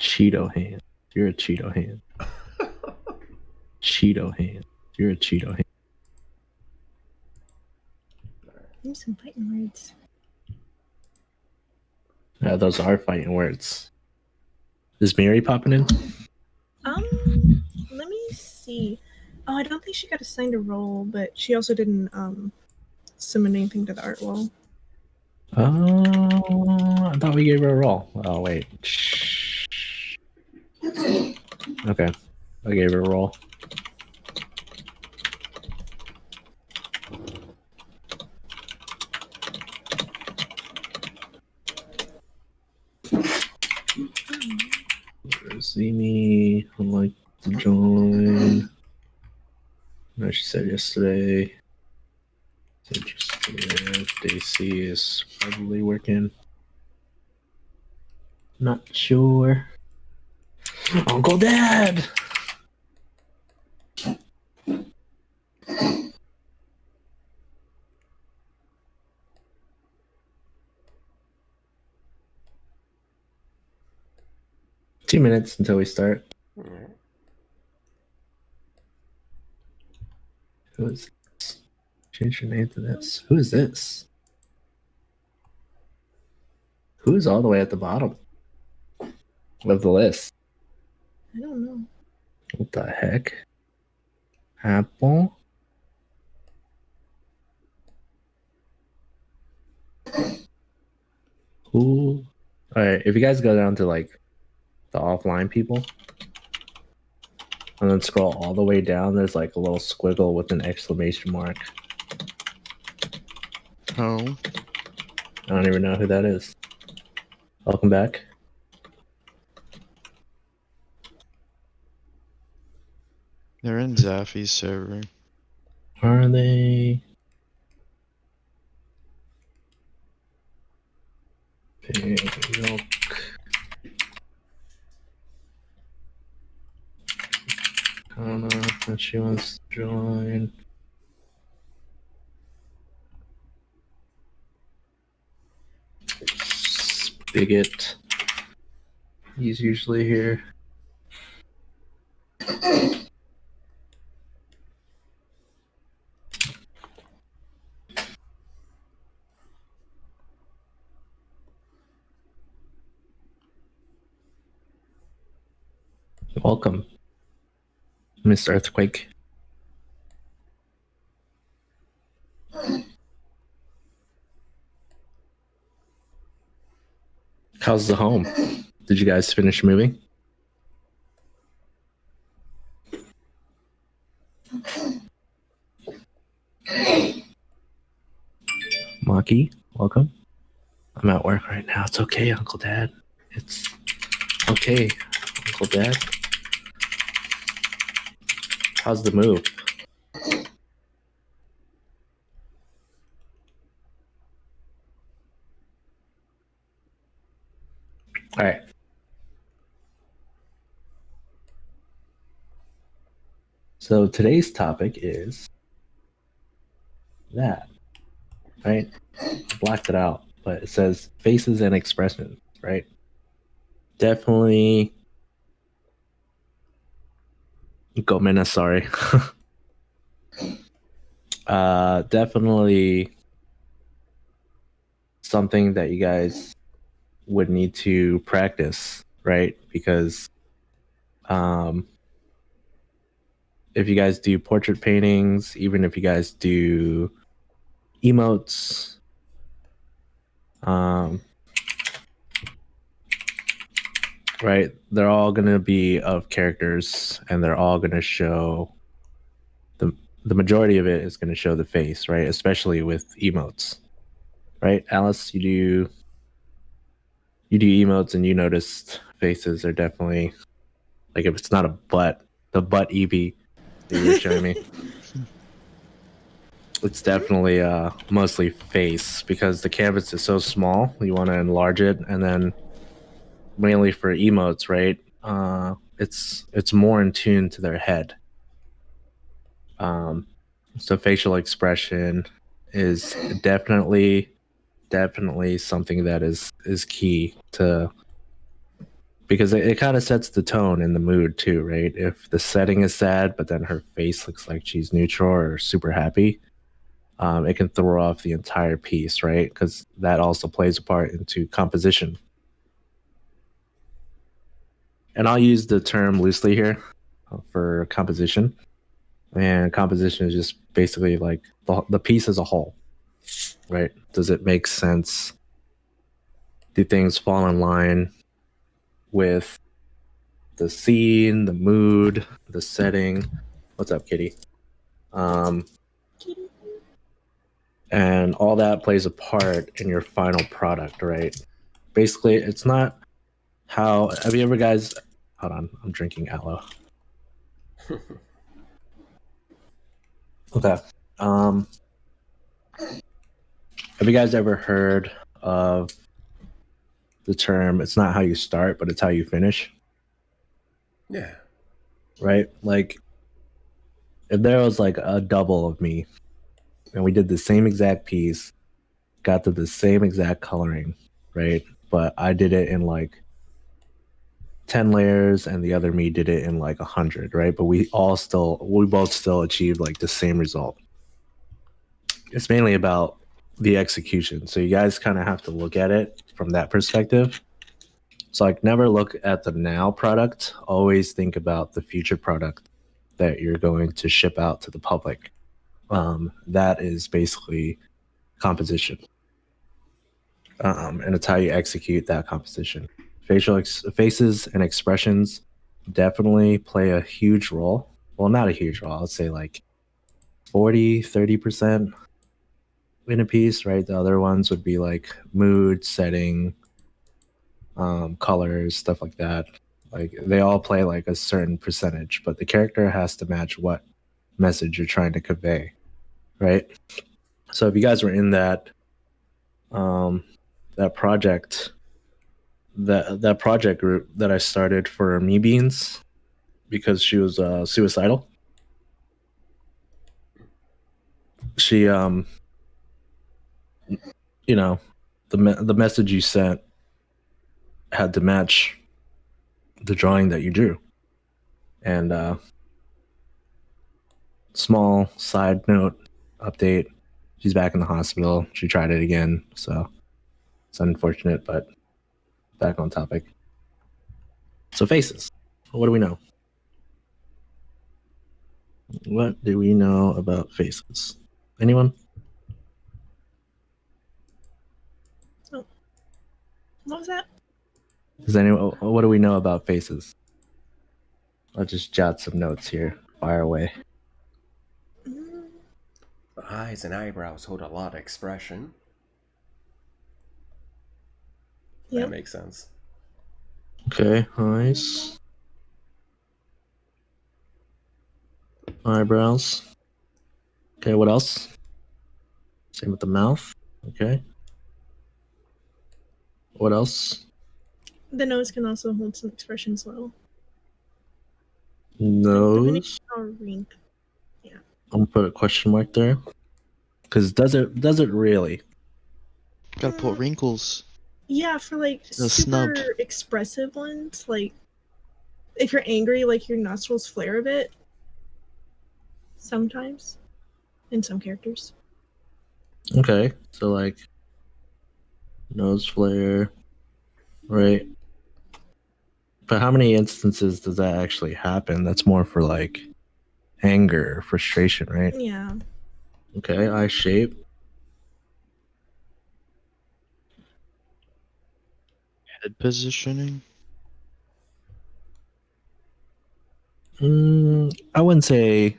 Cheeto hand. You're a Cheeto hand. Cheeto hand. You're a Cheeto hand. Use some fighting words. Yeah, those are fighting words. Is Mary popping in? Let me see. Oh, I don't think she got assigned a role, but she also didn't summon anything to the art wall. Oh, I thought we gave her a roll. Oh, wait. Okay. I gave her a roll. Zimi would like to join. No, she said yesterday. Daisy is probably working. Not sure. Uncle Dad! Two minutes until we start. Who is this? Change your name to this. Who is this? Who is all the way at the bottom of the list? I don't know. What the heck? Apple? Who? Alright, if you guys go down to like the offline people and then scroll all the way down, there's like a little squiggle with an exclamation mark. Oh. I don't even know who that is. Welcome back. They're in Zaffy's server. Are they? Big milk. I don't know if she wants to join. Bigot. He's usually here. Welcome, Mr. Earthquake. How's the home? Did you guys finish moving? Maki, welcome. I'm at work right now. It's okay, Uncle Dad. It's okay, Uncle Dad. How's the move? All right. So today's topic is that, right? I blacked it out, but it says faces and expressions, right? Definitely. Gomena, sorry. Definitely something that you guys would need to practice, right? Because if you guys do portrait paintings, even if you guys do emotes, right, they're all going to be of characters, and they're all going to show the majority of it is going to show the face, right? Especially with emotes, right? Alice, you do emotes, and you noticed faces are definitely, like, if it's not a butt, the butt Eevee that you were showing me, it's definitely mostly face, because the canvas is so small. You want to enlarge it, and then mainly for emotes, right? It's more in tune to their head. So facial expression is definitely something that is key to because it kind of sets the tone and the mood too, right? If the setting is sad, but then her face looks like she's neutral or super happy, it can throw off the entire piece, right? Because that also plays a part into composition. And I'll use the term loosely here for composition. And composition is just basically like the piece as a whole, right? Does it make sense? Do things fall in line with the scene, the mood, the setting? What's up, Kitty? And all that plays a part in your final product, right? Basically, it's not how. Have you ever guys? Hold on, I'm drinking aloe. Okay. Have you guys ever heard of the term? It's not how you start, but it's how you finish. Yeah. Right. Like, if there was like a double of me, and we did the same exact piece, got to the same exact coloring, right? But I did it in like 10 layers and the other me did it in like 100, right? But we both still achieved like the same result. It's mainly about the execution. So you guys kind of have to look at it from that perspective. So like never look at the now product, always think about the future product that you're going to ship out to the public. That is basically composition. And it's how you execute that composition. Faces and expressions definitely play a huge role. Well, not a huge role. I'd say like 40-30% in a piece, right? The other ones would be like mood, setting, colors, stuff like that. Like they all play like a certain percentage, but the character has to match what message you're trying to convey, right? So if you guys were in that that project group that I started for Me Beans because she was suicidal. She you know, the message you sent had to match the drawing that you drew. And small side note update, she's back in the hospital. She tried it again, so it's unfortunate, but back on topic. So faces. What do we know? What do we know about faces? Anyone? Oh. What was that? Does anyone? What do we know about faces? I'll just jot some notes here. Fire away. The eyes and eyebrows hold a lot of expression. Yep. That makes sense. Okay, eyes. Eyebrows. Okay, what else? Same with the mouth. Okay. What else? The nose can also hold some expression as well. Nose. Or wink. Yeah. I'm gonna put a question mark there. Because does it really? Gotta put wrinkles. Yeah, for like A snub. super expressive ones, like if you're angry, like your nostrils flare a bit. Sometimes. In some characters. Okay, so like nose flare, right? But how many instances does that actually happen? That's more for like anger, frustration, right? Yeah. Okay, eye shape. Head positioning. I wouldn't say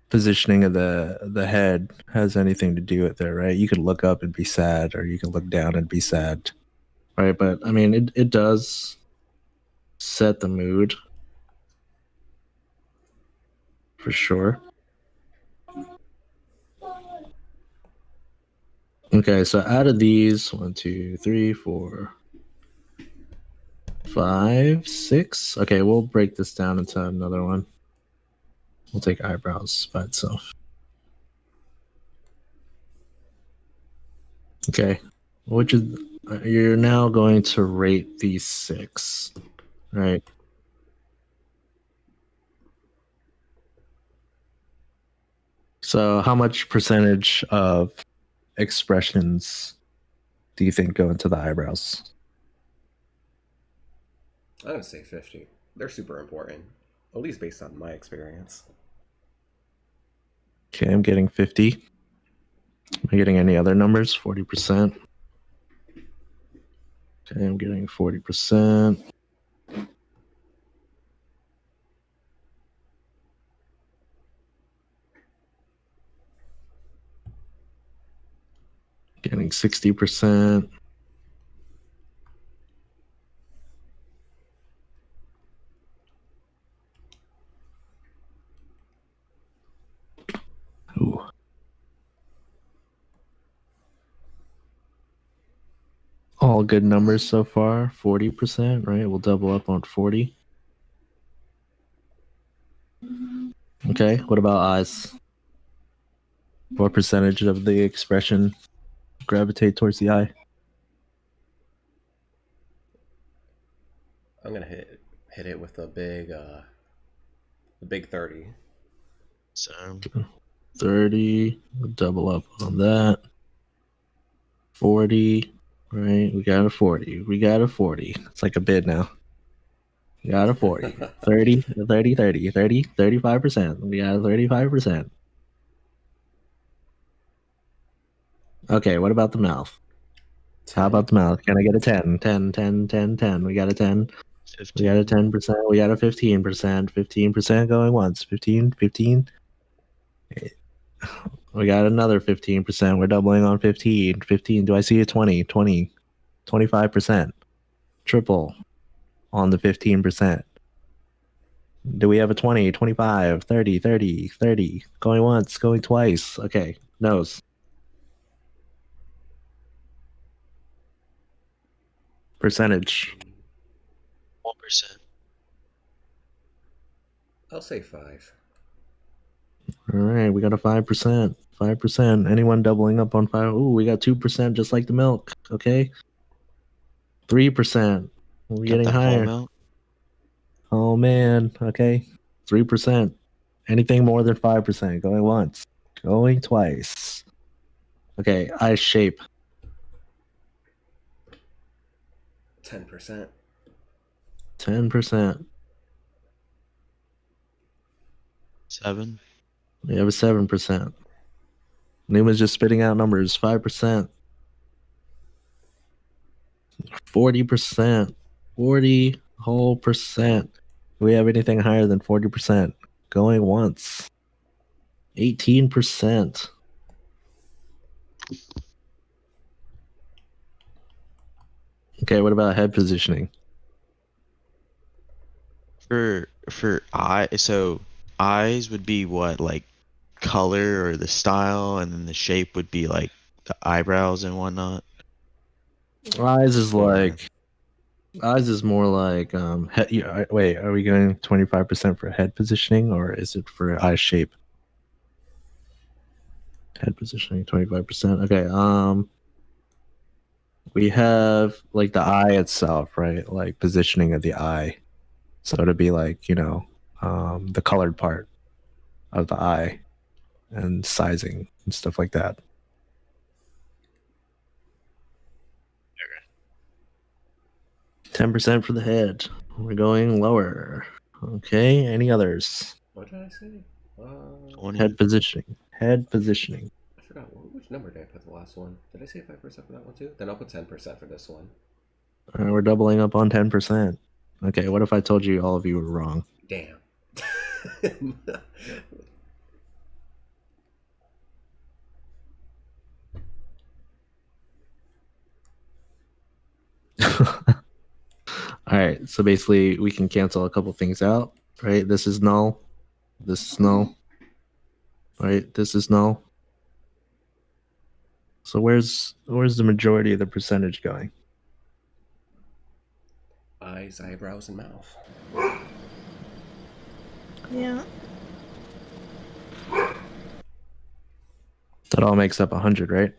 positioning of the head has anything to do with it, right? You could look up and be sad, or you can look down and be sad, right? But I mean, it does set the mood for sure. Okay, so out of these, 1, 2, 3, 4, 5, 6. Okay, we'll break this down into another one. We'll take eyebrows by itself. Okay, which is You're now going to rate these 6, right? So, how much percentage of expressions do you think go into the eyebrows? I would say 50. They're super important, at least based on my experience. Okay, I'm getting 50. Am I getting any other numbers? 40%. Okay, I'm getting 40%. Getting 60%. Ooh. All good numbers so far. 40%, right? We'll double up on 40. Okay, what about eyes? What percentage of the expression gravitate towards the eye? I'm gonna hit it with the big 30. So 30. We'll double up on that. 40. Right, we got a 40. We got a 40. It's like a bid now. We got a 40. 30, 30, 30, 30, 35%. We got a 35%. Okay, what about the mouth? How about the mouth? Can I get a 10? 10, 10, 10, 10. We got a 10. 15. We got a 10%. We got a 15%. 15% going once. 15, 15. We got another 15%. We're doubling on 15. 15. Do I see a 20? 20. 25%. Triple on the 15%. Do we have a 20, 25, 30, 30, 30? Going once, going twice. Okay, nose. Percentage. 1%. I'll say 5. All right, we got a 5%. 5%. Anyone doubling up on 5? Ooh, we got 2% just like the milk. Okay. 3%. We're Got getting that whole higher. amount? Oh man. Okay. 3%. Anything more than 5%. Going once. Going twice. Okay, eye shape. 10%. 10%. 7. We have a 7%. Numa's just spitting out numbers. 5%. 40%. 40 whole percent. Do we have anything higher than 40%? Going once. 18%. Okay, what about head positioning? For eye, so eyes would be what, like color or the style, and then the shape would be like the eyebrows and whatnot. Eyes is Or- like eyes is more like head, wait, are we going 25% for head positioning or is it for eye shape? Head positioning 25%. Okay, we have like the eye itself, right? Like positioning of the eye. So it'd be like, the colored part of the eye and sizing and stuff like that. 10% for the head. We're going lower. Okay, any others? What did I say? 20. Head positioning. Head positioning. I forgot. Which number did I put the last one? Did I say 5% for that one too? Then I'll put 10% for this one. We're doubling up on 10%. Okay, what if I told you all of you were wrong? Damn. All right, so basically we can cancel a couple things out, right? This is null. This is null. Right? This is null. So where's the majority of the percentage going? Eyes, eyebrows, and mouth. Yeah. That all makes up 100, right?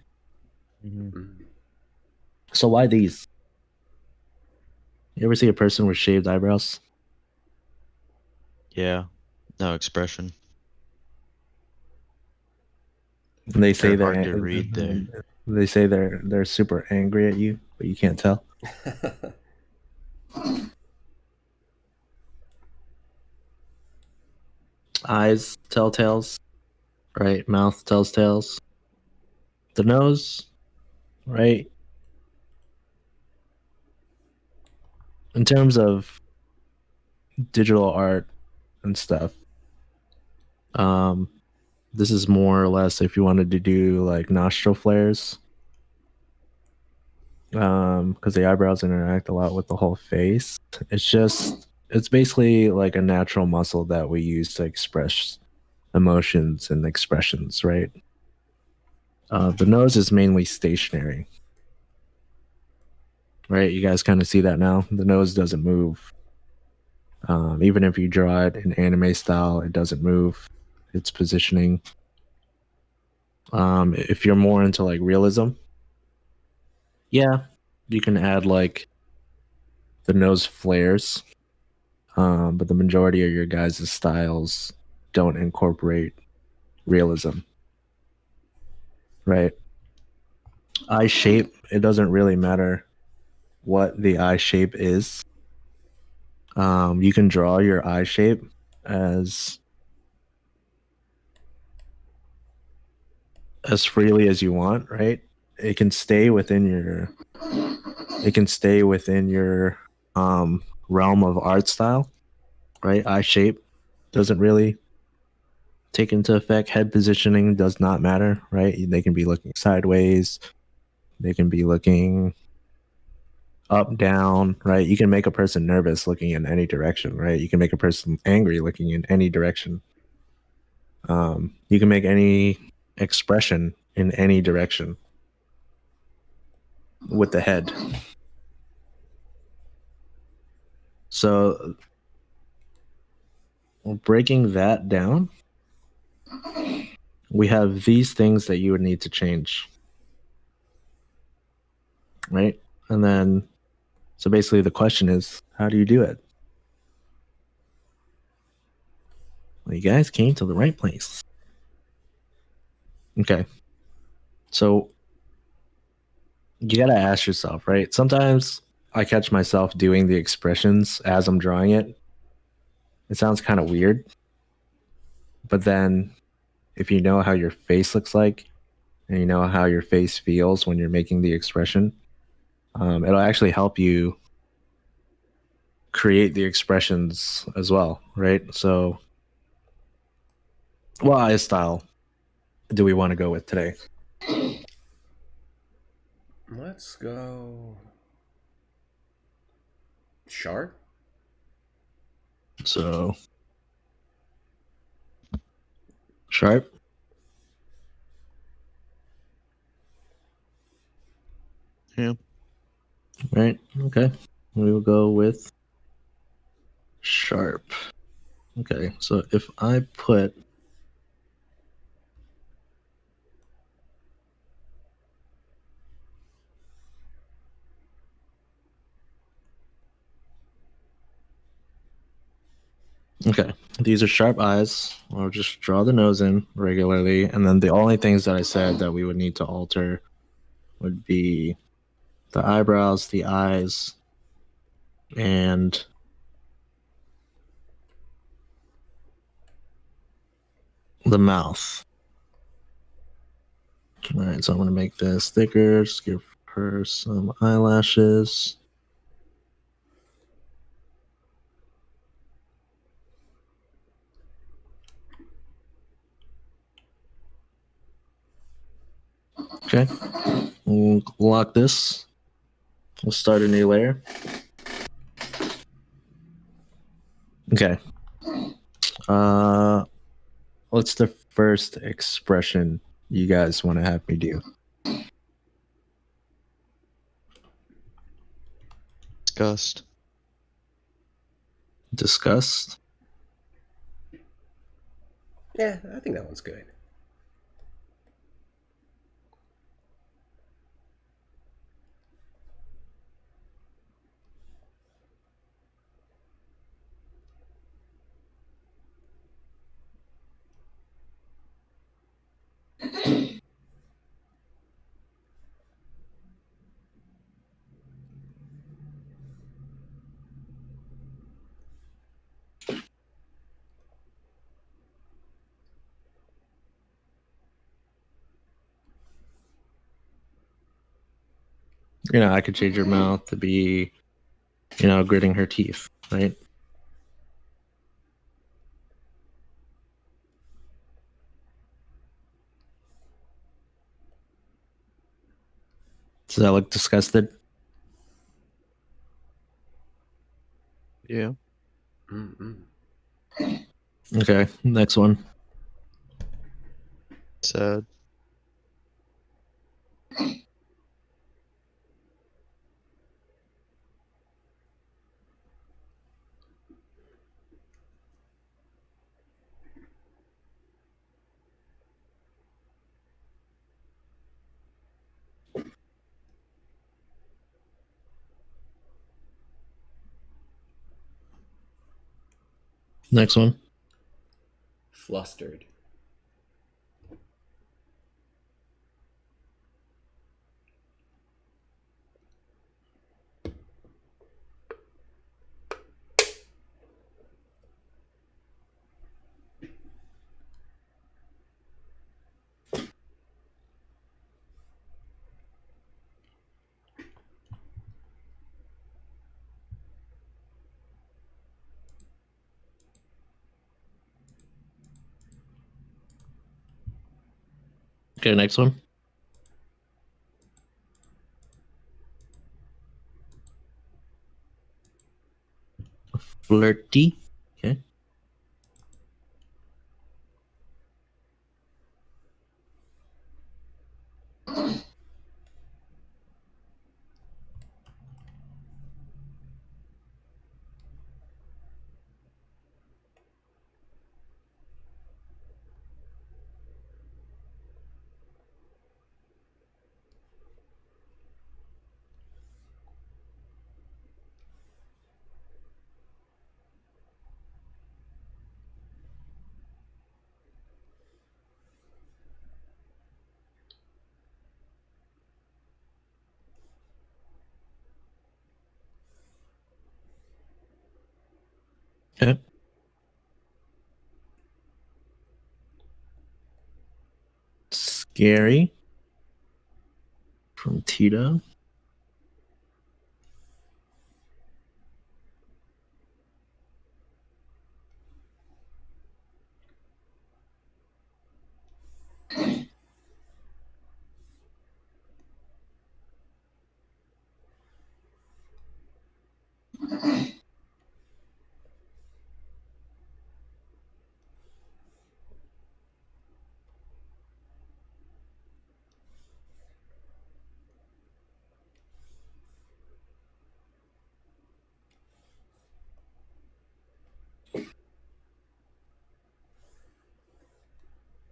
Mhm. Mm. So why these? You ever see a person with shaved eyebrows? Yeah. No expression. And they say They're hard to read there. they say they're super angry at you, but you can't tell. Eyes tell tales, right? Mouth tells tales. The nose, right? In terms of digital art and stuff, um, this is more or less if you wanted to do like nostril flares, because the eyebrows interact a lot with the whole face. It's basically like a natural muscle that we use to express emotions and expressions, right? The nose is mainly stationary, right? You guys kind of see that now. The nose doesn't move. Even if you draw it in anime style, it doesn't move. Its positioning. If you're more into like realism, yeah, you can add like the nose flares. But the majority of your guys' styles don't incorporate realism, right? Eye shape, it doesn't really matter what the eye shape is. You can draw your eye shape as freely as you want, right? It can stay within your realm of art style, right? Eye shape doesn't really take into effect. Head positioning does not matter, right? They can be looking sideways, they can be looking up, down, right? You can make a person nervous looking in any direction, right? You can make a person angry looking in any direction. You can make any expression in any direction with the head. So breaking that down, we have these things that you would need to change, right? And then, so basically the question is, how do you do it? Well, you guys came to the right place. Okay. So you got to ask yourself, right? Sometimes I catch myself doing the expressions as I'm drawing it. It sounds kind of weird. But then if you know how your face looks like and you know how your face feels when you're making the expression, it'll actually help you create the expressions as well, right? So, what eye style do we want to go with today? Let's go sharp. So, sharp. Yeah. Right. Okay. We will go with sharp. Okay. So if I put okay, these are sharp eyes. I'll just draw the nose in regularly, and then the only things that I said that we would need to alter would be the eyebrows, the eyes, and the mouth. All right, so I'm going to make this thicker, just give her some eyelashes. Okay, we'll lock this. We'll start a new layer. Okay. What's the first expression you guys want to have me do? Disgust. Disgust. Yeah, I think that one's good. I could change her mouth to be, gritting her teeth, right? Does that look disgusted? Yeah. Mm-mm. Okay, next one. Sad. Next one. Flustered. Okay, next one. Flirty. Okay. Okay. Scary. From Tito.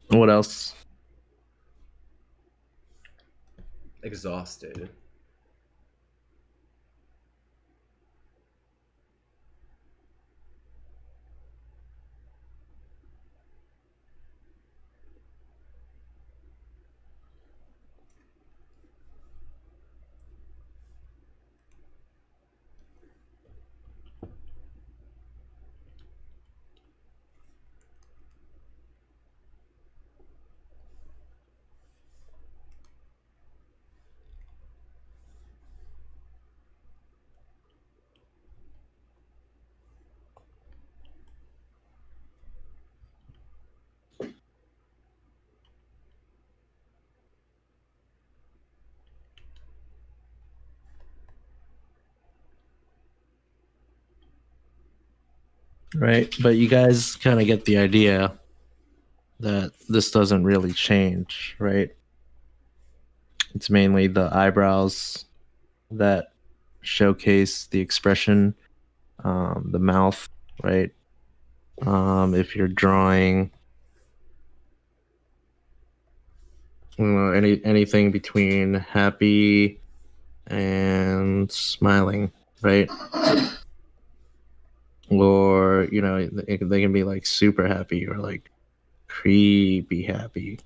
What else? Exhausted. Right, but you guys kind of get the idea that this doesn't really change, right? It's mainly the eyebrows that showcase the expression, the mouth, right? If you're drawing, anything between happy and smiling, right? Or they can be like super happy or like creepy happy,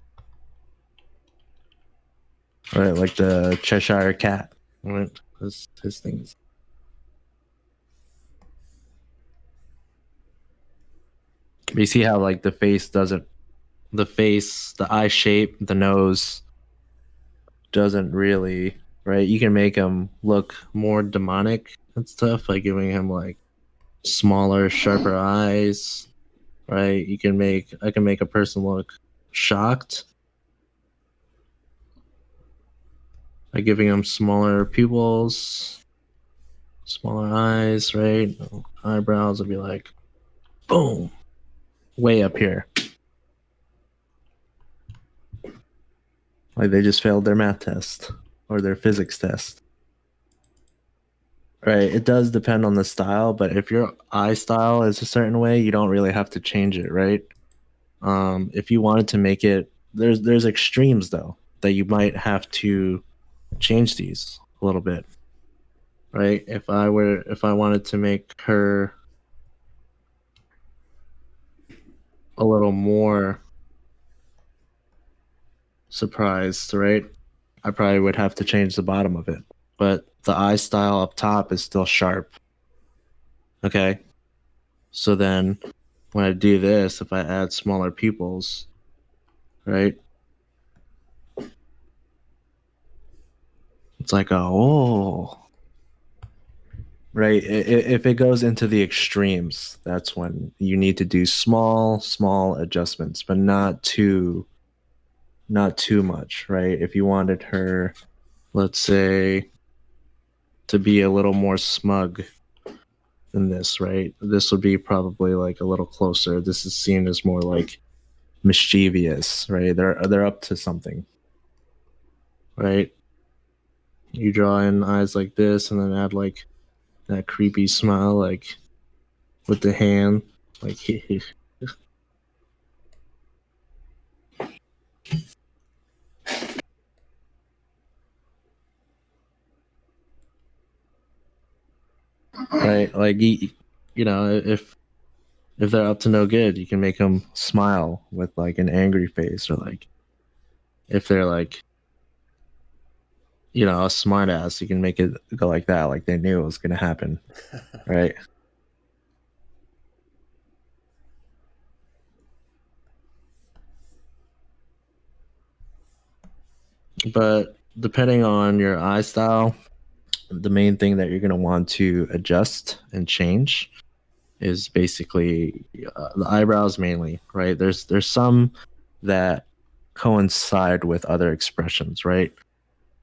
right? Like the Cheshire Cat, right? His things. You see how like the face, the eye shape, the nose doesn't really, right? You can make him look more demonic and stuff by giving him like smaller, sharper eyes, right? I can make a person look shocked by giving him smaller pupils, smaller eyes, right? Eyebrows will be like, boom, way up here. Like they just failed their math test or their physics test. Right. It does depend on the style, but if your eye style is a certain way, you don't really have to change it, right? If you wanted to make it, there's extremes though that you might have to change these a little bit, right? If I wanted to make her a little more surprised, right? I probably would have to change the bottom of it, but the eye style up top is still sharp. Okay, so then when I do this, if I add smaller pupils, right? It's like, oh, right. If it goes into the extremes, that's when you need to do small adjustments, but not too much, right? If you wanted her, let's say, to be a little more smug than this, right? This would be probably like a little closer. This is seen as more like mischievous, right? They're up to something, right? You draw in eyes like this, and then add like that creepy smile, like with the hand, like right, like you know, if they're up to no good, you can make them smile with like an angry face, or like if they're like, you know, a smart ass, you can make it go like that, like they knew it was gonna happen, right? But depending on your eye style, the main thing that you're going to want to adjust and change is basically the eyebrows mainly, right? There's some that coincide with other expressions, right?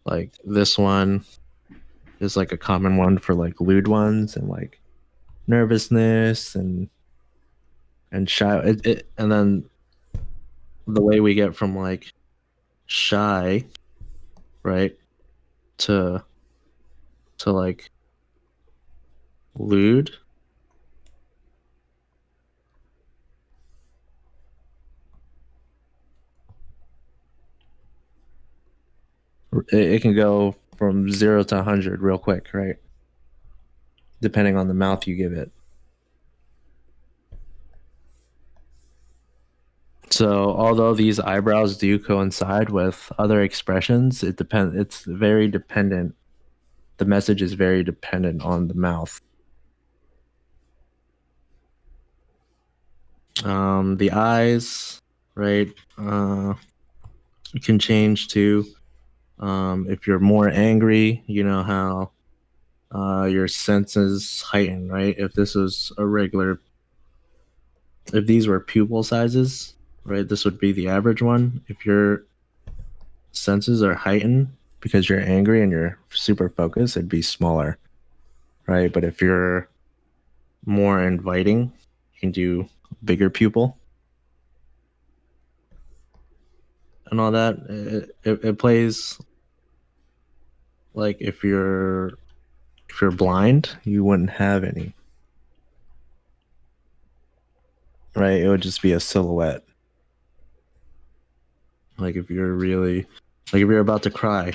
Like this one is like a common one for like lewd ones and like nervousness and shy. And then the way we get from like shy, right, to like lewd. It can go from 0 to 100 real quick, right? Depending on the mouth you give it. So, although these eyebrows do coincide with other expressions, it's very dependent. The message is very dependent on the mouth. The eyes, right? You can change to if you're more angry, you know how your senses heighten, right? If this was if these were pupil sizes, right, this would be the average one. If your senses are heightened because you're angry and you're super focused, it'd be smaller, right? But if you're more inviting, you can do bigger pupil and all that. It plays like if you're blind, you wouldn't have any, right? It would just be a silhouette. Like if you're really, like if you're about to cry,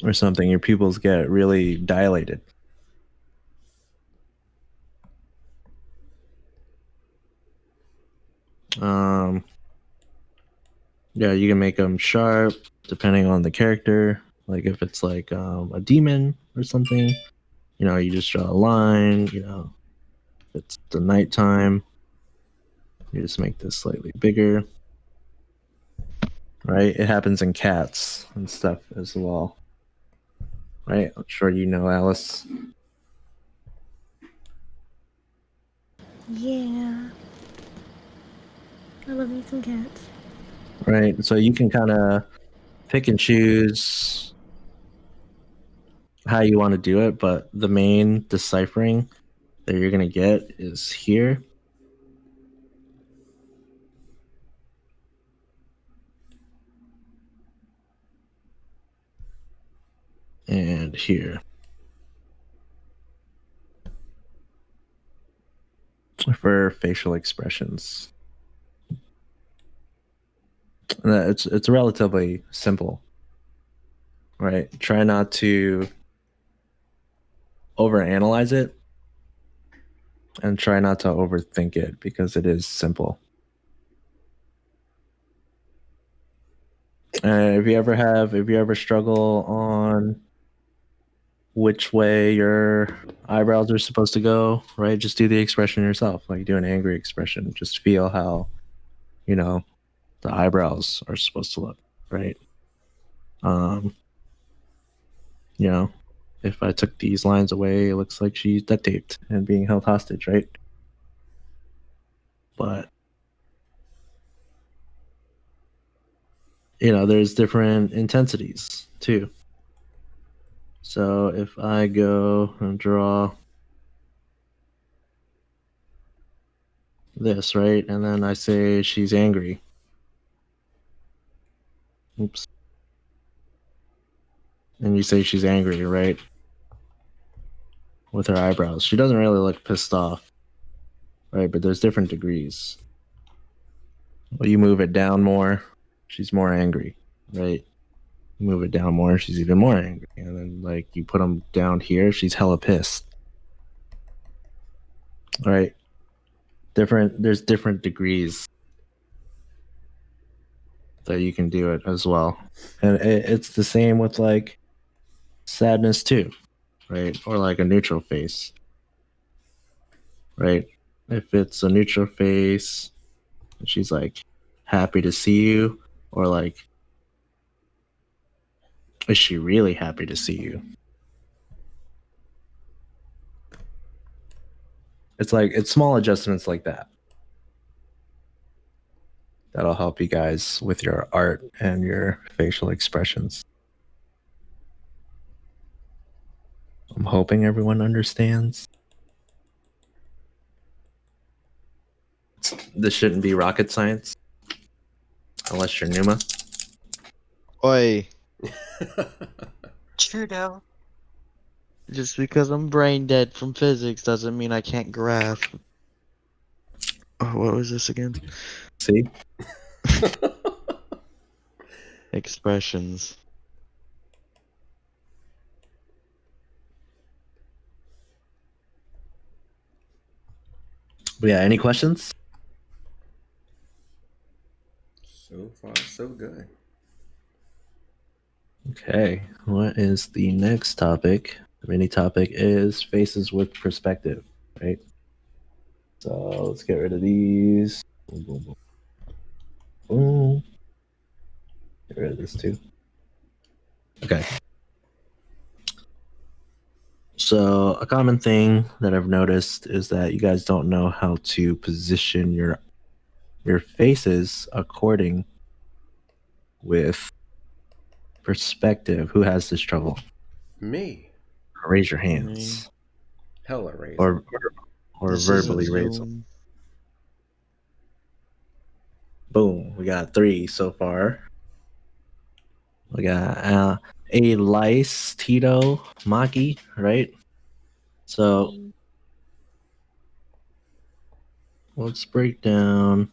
or something, your pupils get really dilated. Yeah, you can make them sharp depending on the character. Like if it's like a demon or something, you know, you just draw a line. You know, if it's the nighttime, You just make this slightly bigger. Right? It happens in cats and stuff as well. Right? I'm sure you know, Alice. Yeah. I love me some cats. Right? So you can kind of pick and choose how you want to do it, but the main deciphering that you're going to get is here. And here. For facial expressions. It's relatively simple. Right? Try not to overanalyze it and try not to overthink it because it is simple. If you ever struggle on which way your eyebrows are supposed to go, right? Just do the expression yourself. Like do an angry expression. Just feel how, the eyebrows are supposed to look, right? You know, if I took these lines away, it looks like she's duct taped and being held hostage, right? But there's different intensities too. So if I go and draw this, right? And then I say she's angry. Oops. And you say she's angry, right? With her eyebrows. She doesn't really look pissed off, right? But there's different degrees. Well, you move it down more, she's more angry, right? You move it down more, she's even more angry. And then, like, you put them down here, she's hella pissed. Right? There's different degrees that you can do it as well. And it's the same with, like, sadness too, right? Or like a neutral face, right? If it's a neutral face, she's like happy to see you, or like, is she really happy to see you? It's small adjustments like that that'll help you guys with your art and your facial expressions. I'm hoping everyone understands. This shouldn't be rocket science unless you're Numa. Oi, Trudeau. just because I'm brain dead from physics doesn't mean I can't grasp. Oh, what was this again? See? Expressions. But yeah, any questions? So far, so good. Okay, what is the next topic? The mini topic is faces with perspective, right? So let's get rid of these. Boom, boom, boom. Boom. Get rid of this too. Okay. So a common thing that I've noticed is that you guys don't know how to position your faces according with perspective. Who has this trouble? Me. Raise your hands. Hella raise. Or This verbally isn't raise them. Zoom. Boom. We got 3 so far. We got a Lice, Tito, Maki, right? So let's break down.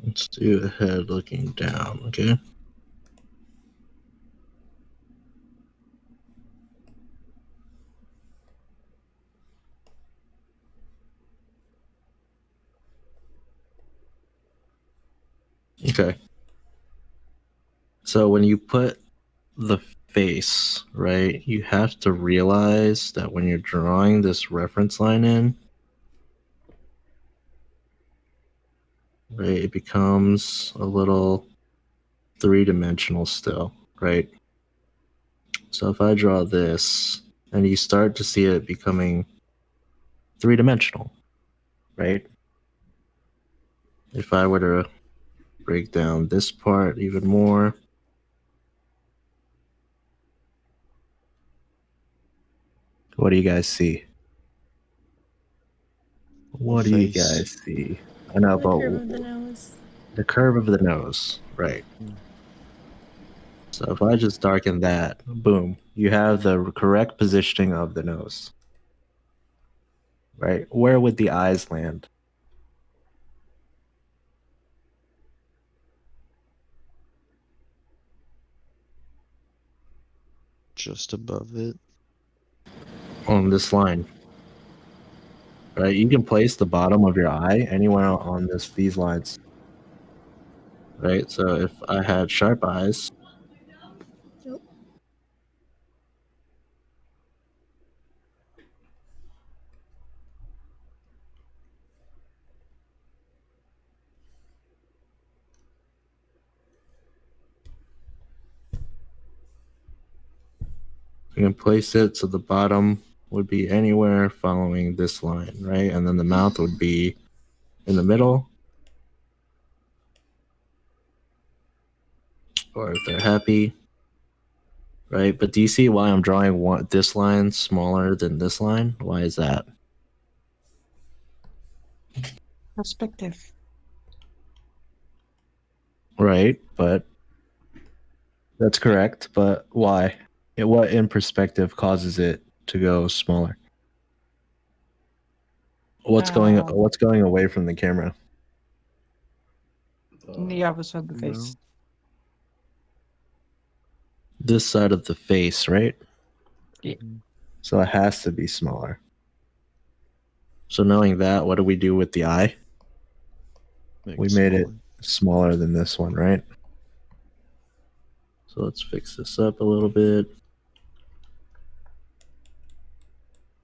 Let's do a head looking down, okay? Okay. So when you put the face, right, you have to realize that when you're drawing this reference line in, right, it becomes a little three-dimensional still, right? So if I draw this, and you start to see it becoming three-dimensional, right? If I were to break down this part even more, what do you guys see? What do you Face. guys see? I know, The curve but of the nose. the curve of the nose, right? So if I just darken that, boom, you have the correct positioning of the nose, right? Where would the eyes land? Just above it. On this line, right? You can place the bottom of your eye anywhere on these lines, right? So if I had sharp eyes, Yep. you can place it so the bottom would be anywhere following this line, right? And then the mouth would be in the middle, or if they're happy, right? But do you see why I'm drawing this line smaller than this line? Why is that? Perspective. Right, but that's correct. But why? What in perspective causes it to go smaller? What's going away from the camera? The opposite of the face. This side of the face, right? Yeah. So it has to be smaller. So knowing that, what do we do with the eye? We made it smaller than this one, right? So let's fix this up a little bit.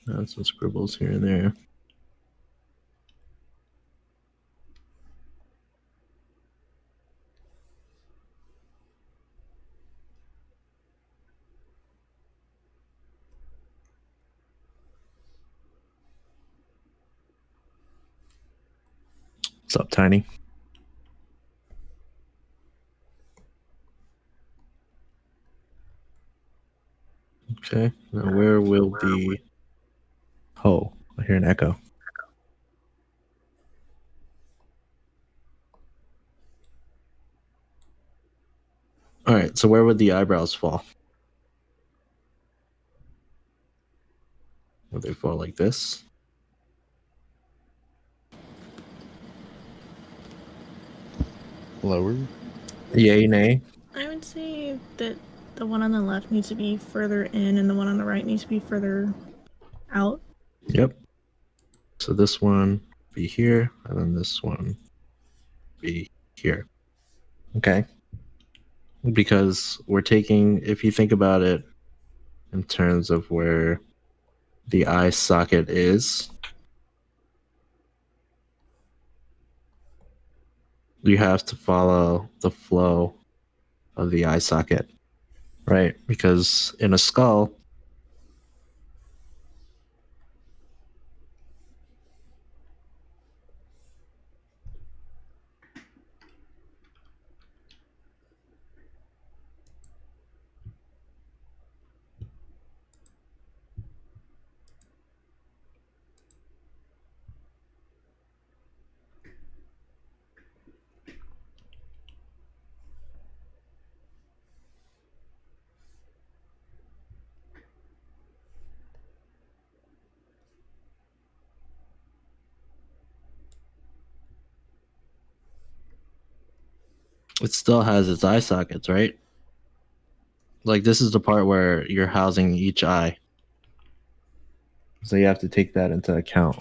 Add some scribbles here and there. What's up, Tiny? Okay, now where will the... Oh, I hear an echo. All right, so where would the eyebrows fall? Would they fall like this? Lower. Yay, nay? I would say that the one on the left needs to be further in and the one on the right needs to be further out. Yep. So this one be here, and then this one be here. Okay. Because we're taking, if you think about it in terms of where the eye socket is, you have to follow the flow of the eye socket, right? Because in a skull, it still has its eye sockets, right? Like this is the part where you're housing each eye. So you have to take that into account.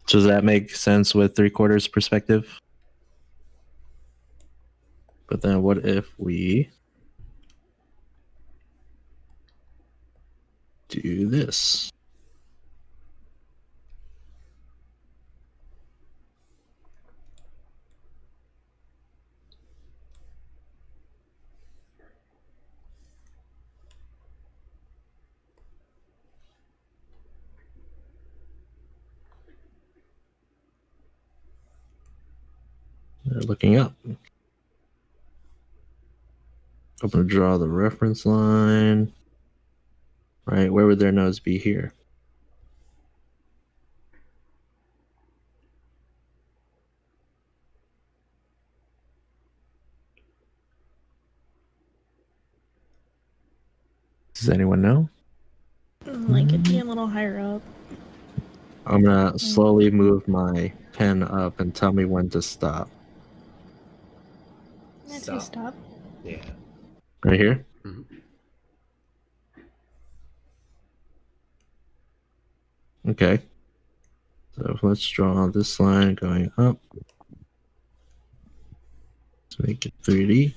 So does that make sense with 3/4 perspective? But then what if we do this? They're looking up. I'm going to draw the reference line. Right, where would their nose be here? Does anyone know? Like it'd be a little higher up. I'm going to slowly move my pen up and tell me when to stop. I'd say stop. Yeah. Right here? Mhm. Okay. So let's draw this line going up. Let's make it 3D.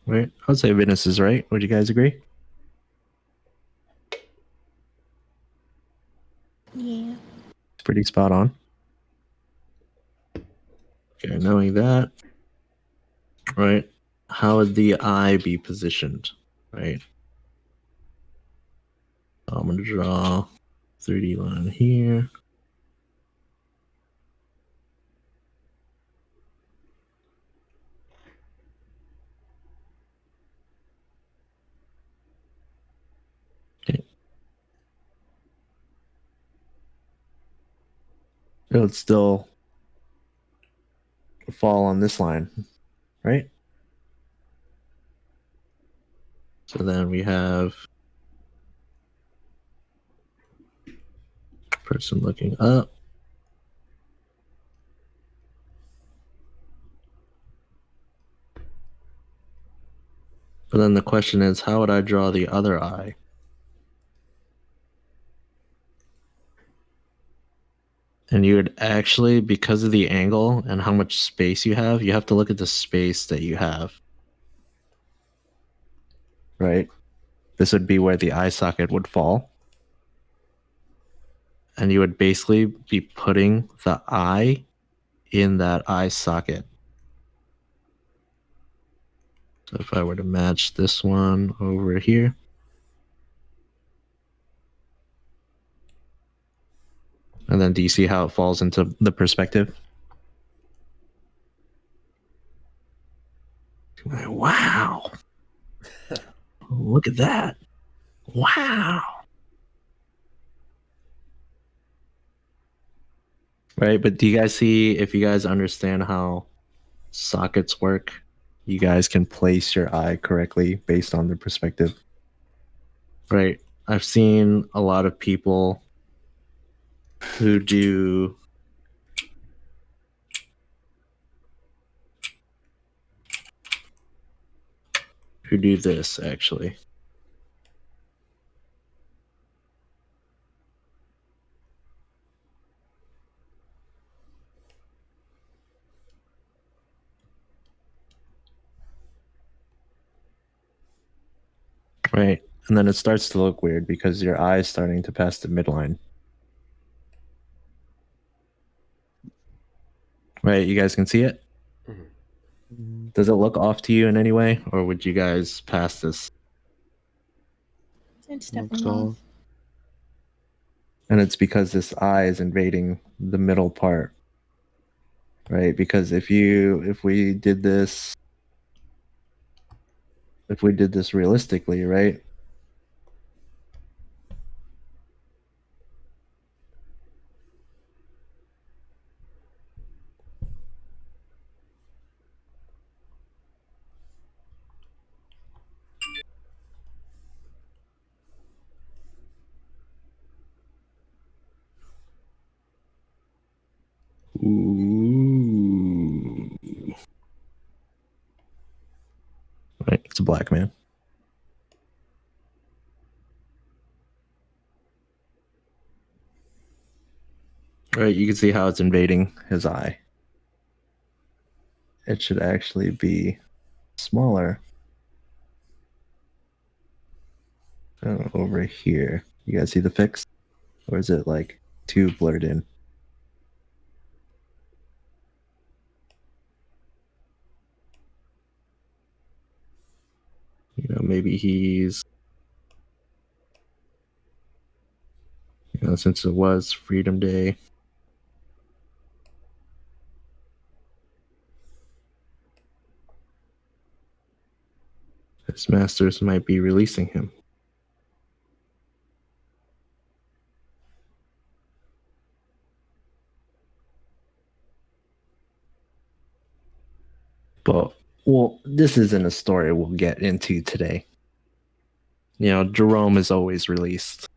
Right? I'd say Venice is right. Would you guys agree? Yeah. It's pretty spot on. Okay, knowing that, right? How would the eye be positioned? Right? So I'm going to draw 3D line here. Okay. It would still fall on this line, right? So then we have person looking up. But then the question is, how would I draw the other eye? And you would actually, because of the angle and how much space you have to look at the space that you have. Right? This would be where the eye socket would fall. And you would basically be putting the eye in that eye socket. So if I were to match this one over here. And then do you see how it falls into the perspective? Wow. Look at that. Wow. Right, but do you guys see, if you guys understand how sockets work, you guys can place your eye correctly based on the perspective. Right. I've seen a lot of people who do this actually. Right. And then it starts to look weird because your eye is starting to pass the midline. Right, you guys can see it? Mhm. Does it look off to you in any way, or would you guys pass this? It's Looks definitely off. off. And it's because this eye is invading the middle part. Right? Because if we did this realistically, right? Ooh. Right, it's a black man. Right, you can see how it's invading his eye. It should actually be smaller. Over here. You guys see the fix? Or is it like too blurred in? Maybe he's, since it was Freedom Day, his masters might be releasing him. But, well, this isn't a story we'll get into today. Jerome is always released.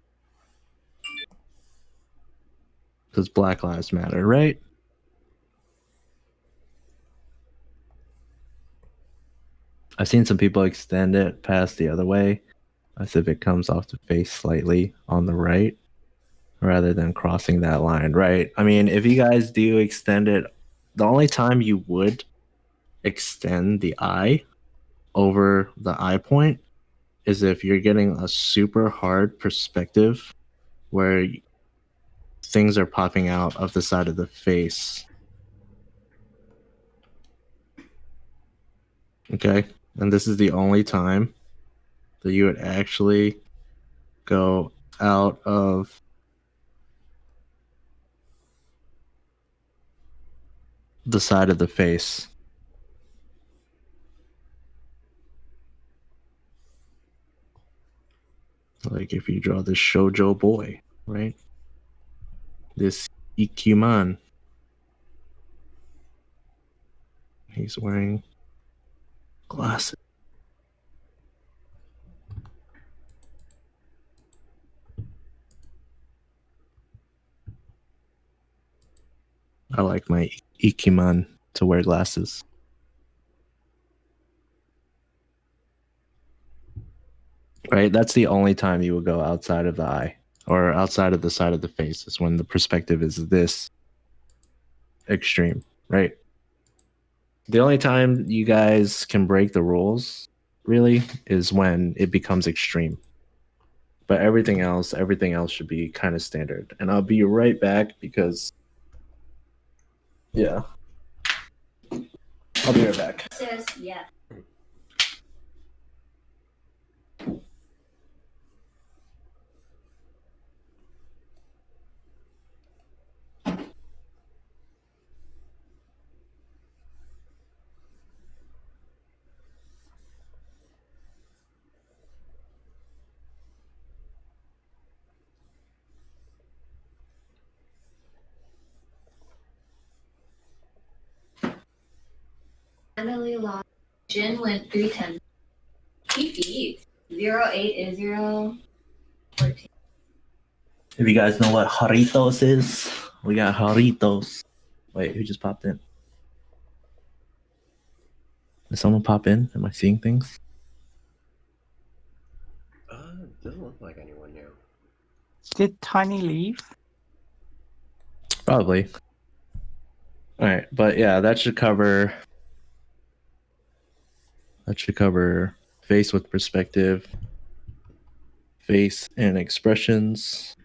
Because Black Lives Matter, right? I've seen some people extend it past the other way, as if it comes off the face slightly on the right, rather than crossing that line, right? I mean, if you guys do extend it, the only time you would extend the eye over the eye point is if you're getting a super hard perspective where things are popping out of the side of the face. Okay? And this is the only time that you would actually go out of the side of the face. Like if you draw this shoujo boy, right? This Ikuman. He's wearing glasses. I like my Ikuman to wear glasses. Right? That's the only time you would go outside of the eye or outside of the side of the face is when the perspective is this extreme, right? The only time you guys can break the rules really is when it becomes extreme. But everything else should be kind of standard. And I'll be right back because yeah. I'll be right back. Says yeah. Emily lost. Jin went 310. He beat 0880. 14. If you guys know what Jaritos is, we got Jaritos. Wait, who just popped in? Did someone pop in? Am I seeing things? Doesn't look like anyone new. Did Tiny leave? Probably. All right, but yeah, that should cover face with perspective, face and expressions.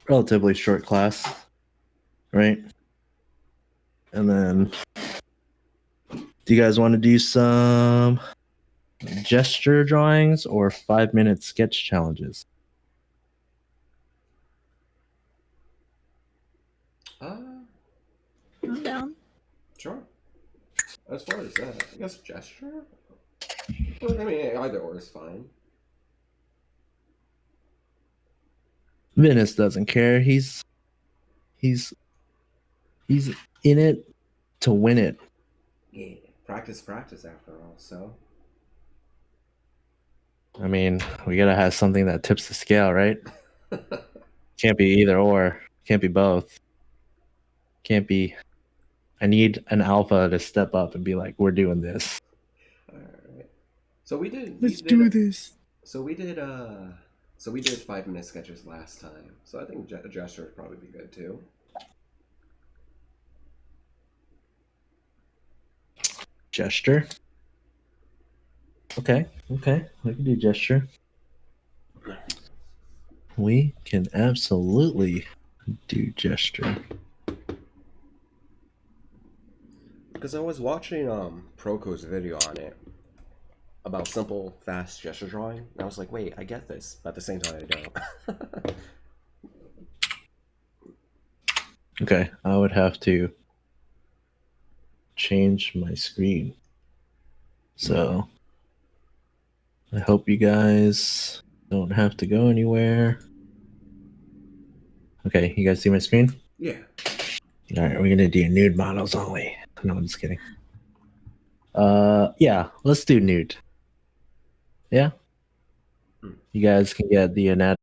Relatively short class, right? And then do you guys want to do some gesture drawings or 5-minute sketch challenges? I'm down. Sure. As far as that, I guess gesture? Well, I mean, either or is fine. Venice doesn't care. He's in it to win it. Yeah, practice after all, so. I mean, we gotta have something that tips the scale, right? Can't be either or. Can't be both. Can't be. I need an alpha to step up and be like, we're doing this. Alright. So we did. Let's do this. So we did So we did 5-minute sketches last time. So I think a gesture would probably be good too. Gesture. Okay, okay. We can do gesture. We can absolutely do gesture. Because I was watching Proko's video on it about simple, fast gesture drawing. And I was like, wait, I get this. But at the same time, I don't. Okay, I would have to change my screen. So I hope you guys don't have to go anywhere. Okay, you guys see my screen? Yeah. All right, we're gonna do nude models only. No, I'm just kidding. Yeah, let's do nude. Yeah. You guys can get the anatomy